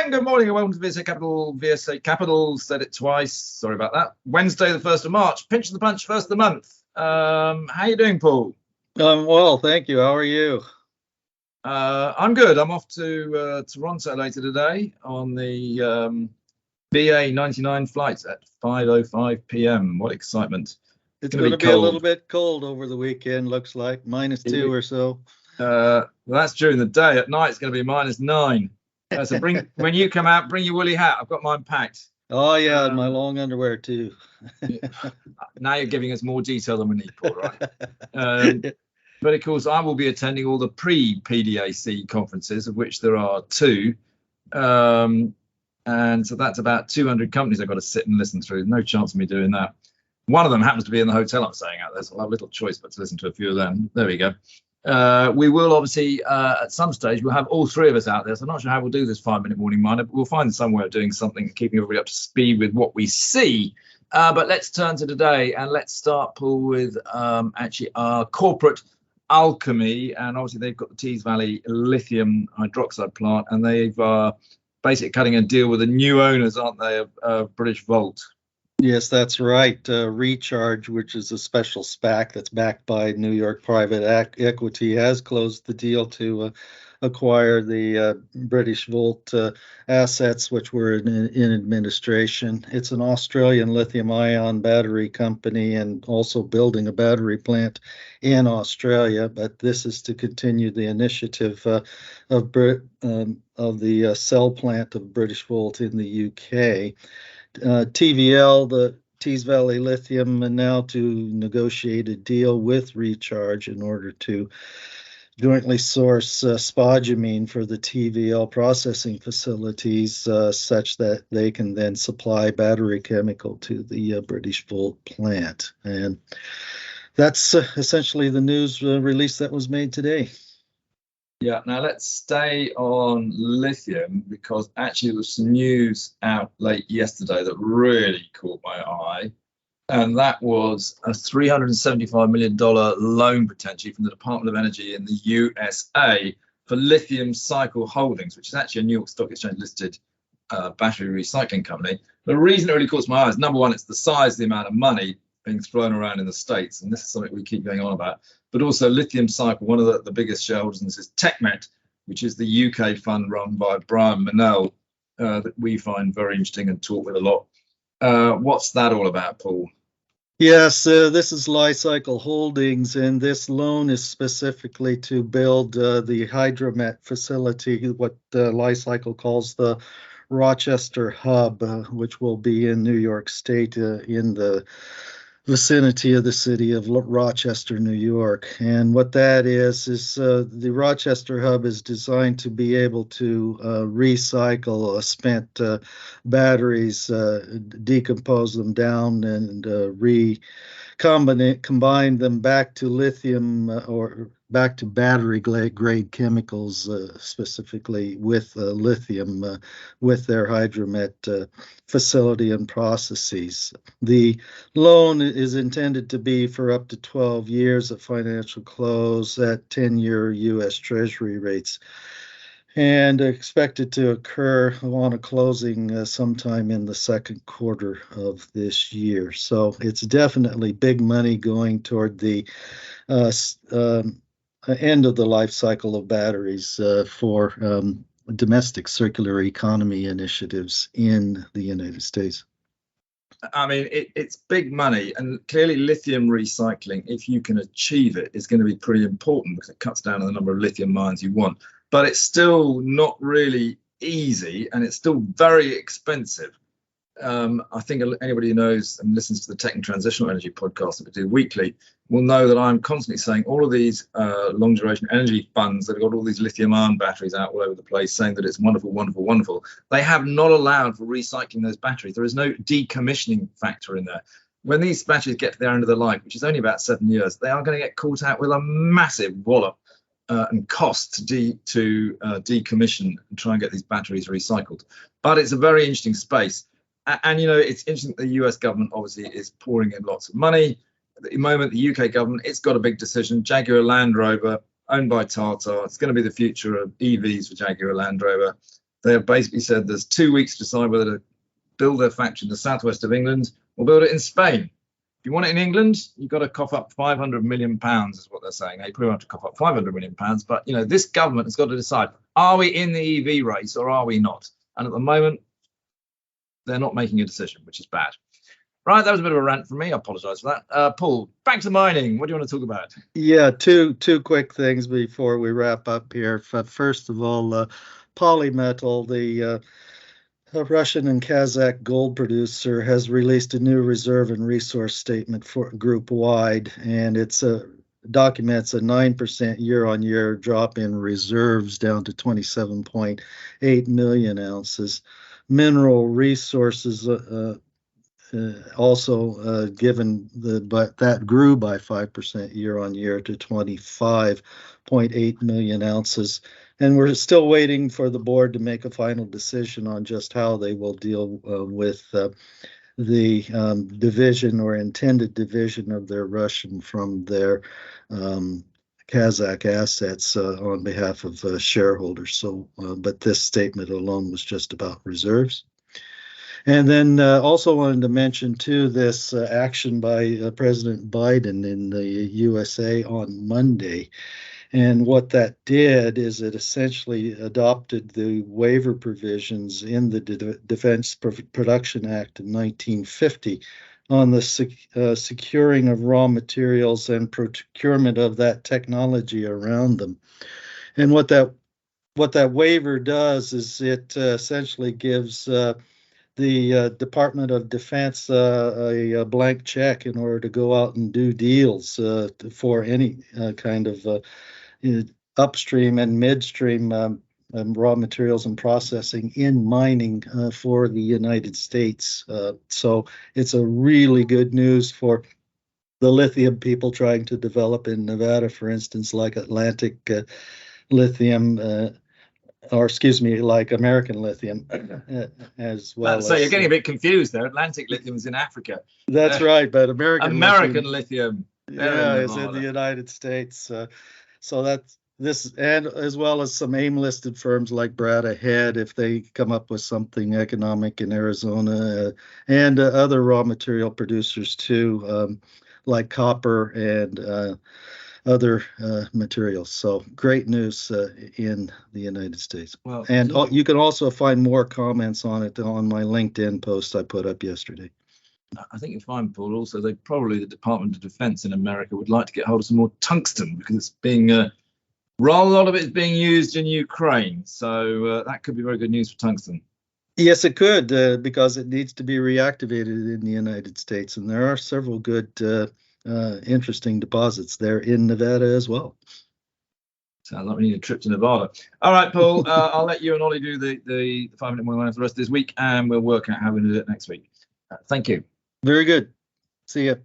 And good morning and welcome to VSA Capital. VSA Capital, said it twice. Sorry about that. Wednesday, the 1st of March. Pinch of the punch, first of the month. How you doing, Paul? Well, thank you. How are you? I'm good. I'm off to Toronto later today on the BA 99 flight at 5:05 p.m. What excitement. It's going to be a little bit cold over the weekend, looks like, -2 or so. Well, that's during the day. At night, it's going to be -9. So when you come out, bring your woolly hat. I've got mine packed. Oh, yeah, and my long underwear, too. Now you're giving us more detail than we need, Paul, right? But of course, I will be attending all the pre-PDAC conferences, of which there are 2. And so that's about 200 companies I've got to sit and listen through. No chance of me doing that. One of them happens to be in the hotel I'm staying at there, so I'll have little choice but to listen to a few of them. There we go. We will obviously, at some stage, we'll have all 3 of us out there. So I'm not sure how we'll do this 5-minute morning miner, but we'll find some way of doing something, keeping everybody up to speed with what we see. But let's turn to today and let's start, Paul, with actually our corporate alchemy. And obviously they've got the Tees Valley lithium hydroxide plant, and they've basically cutting a deal with the new owners, aren't they, of British Volt? Yes, that's right. Recharge, which is a special SPAC that's backed by New York private equity, has closed the deal to acquire the British Volt assets, which were in administration. It's an Australian lithium-ion battery company and also building a battery plant in Australia. But this is to continue the initiative of the cell plant of British Volt in the UK. TVL, the Tees Valley Lithium, and now to negotiate a deal with Recharge in order to jointly source spodumene for the TVL processing facilities, such that they can then supply battery chemical to the British Volt plant. And that's essentially the news release that was made today. Yeah, now let's stay on lithium, because actually there was some news out late yesterday that really caught my eye. And that was a $375 million loan potentially from the Department of Energy in the USA for Lithium Cycle Holdings, which is actually a New York Stock Exchange listed battery recycling company. The reason it really caught my eye is, number one, it's the size of the amount of money being thrown around in the States. And this is something we keep going on about. But also Lithium Cycle, one of the biggest shareholders in this is TechMet, which is the UK fund run by Brian Manell, that we find very interesting and talk with a lot. What's that all about, Paul? Yes, this is Li-Cycle Holdings, and this loan is specifically to build the Hydromet facility, what Li-Cycle calls the Rochester Hub, which will be in New York State in the vicinity of the city of Rochester, New York. And what that is the Rochester Hub is designed to be able to recycle spent batteries, decompose them down, and combine them back to lithium or back to battery grade chemicals, specifically with lithium, with their Hydromet facility and processes. The loan is intended to be for up to 12 years at financial close at 10-year U.S. Treasury rates, and expected to occur on a closing sometime in the second quarter of this year. So it's definitely big money going toward the end of the life cycle of batteries for domestic circular economy initiatives in the United States. I mean, it's big money, and clearly lithium recycling, if you can achieve it, is going to be pretty important because it cuts down on the number of lithium mines you want. But it's still not really easy, and it's still very expensive. I think anybody who knows and listens to the Tech and Transitional Energy podcast that we do weekly will know that I'm constantly saying all of these long duration energy funds that have got all these lithium ion batteries out all over the place, saying that it's wonderful, wonderful, wonderful. They have not allowed for recycling those batteries. There is no decommissioning factor in there. When these batteries get to the end of their life, which is only about 7 years, they are going to get caught out with a massive wallop and cost to decommission and try and get these batteries recycled. But it's a very interesting space. And, you know, it's interesting that the US government obviously is pouring in lots of money. At the moment, the UK government, it's got a big decision. Jaguar Land Rover, owned by Tata. It's going to be the future of EVs for Jaguar Land Rover. They have basically said there's 2 weeks to decide whether to build their factory in the southwest of England or build it in Spain. If you want it in England, you've got to cough up £500 million, is what they're saying. They pretty much have to cough up £500 million. But, this government has got to decide, are we in the EV race or are we not? And at the moment, they're not making a decision, which is bad. Right, that was a bit of a rant from me. I apologise for that. Paul, back to mining. What do you want to talk about? Yeah, two quick things before we wrap up here. First of all, Polymetal, the Russian and Kazakh gold producer, has released a new reserve and resource statement for group wide, and it's documents a 9% year-on-year drop in reserves down to 27.8 million ounces. Mineral resources also given but that grew by 5% year on year to 25.8 million ounces. And we're still waiting for the board to make a final decision on just how they will deal with the division or intended division of their Russian from their Kazakh assets on behalf of shareholders. So, but this statement alone was just about reserves. And then also wanted to mention, too, this action by President Biden in the USA on Monday. And what that did is it essentially adopted the waiver provisions in the Defense Production Act of 1950 on the securing of raw materials and procurement of that technology around them. And what that waiver does is it essentially gives the Department of Defense a blank check in order to go out and do deals for any kind of upstream and midstream raw materials and processing in mining for the United States. So it's a really good news for the lithium people trying to develop in Nevada, for instance, like Atlantic Lithium. Or excuse me, like American Lithium as well. So you're getting a bit confused there. Atlantic Lithium is in Africa. That's right, but American Lithium is in the United States. So that's this, and as well as some AIM-listed firms like Brad Ahead, if they come up with something economic in Arizona, and other raw material producers too, like copper and other materials. So great news in the United States. Well, and you can also find more comments on it on my LinkedIn post I put up yesterday. I think you'll find, Paul, also the Department of Defense in America would like to get hold of some more tungsten, because it's being rather a lot of it is being used in Ukraine. So that could be very good news for tungsten. Yes, it could, because it needs to be reactivated in the United States, and there are several good interesting deposits there in Nevada as well. Sounds like we need a trip to Nevada. All right, Paul, I'll let you and Ollie do the 5-minute morning for the rest of this week, and we'll work out how we do it next week. Thank you. Very good. See you.